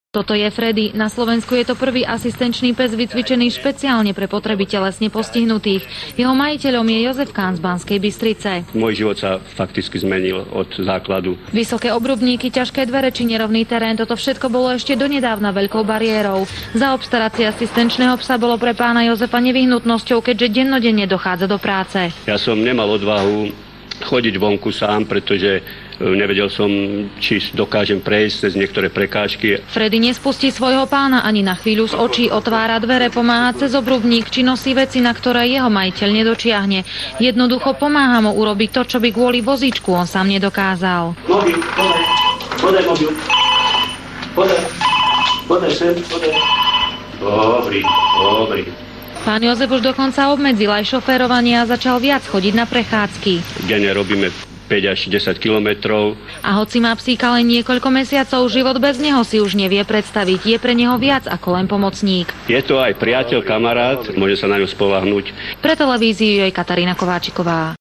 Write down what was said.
Toto je Freddy. Na Slovensku je to prvý asistenčný pes vycvičený špeciálne pre potreby telesne postihnutých. Jeho majiteľom je Jozef Kán z Banskej Bystrice. Môj život sa fakticky zmenil od základu. Vysoké obrubníky, ťažké dvere či nerovný terén, toto všetko bolo ešte donedávna veľkou bariérou. Zaobstarať si asistenčného psa bolo pre pána Jozefa nevyhnutnosťou, keďže dennodenne dochádza do práce. Ja som nemal odvahu chodiť vonku sám, pretože nevedel som, či dokážem prejsť cez niektoré prekážky. Freddy nespustí svojho pána ani na chvíľu z očí, otvára dvere, pomáha cez obrubník, či nosí veci, na ktoré jeho majiteľ nedočiahne. Jednoducho pomáha mu urobiť to, čo by kvôli vozíčku on sám nedokázal. Mobil, podaj mobil. Podaj sem, podaj. Dobrý. Pán Jozef už dokonca obmedzil aj šoférovanie a začal viac chodiť na prechádzky. Denne robíme 5 až 10 kilometrov. A hoci má psíka len niekoľko mesiacov, život bez neho si už nevie predstaviť. Je pre neho viac ako len pomocník. Je to aj priateľ, kamarát, môže sa na ňu spoľahnúť. Pre televíziu je Katarína Kováčiková.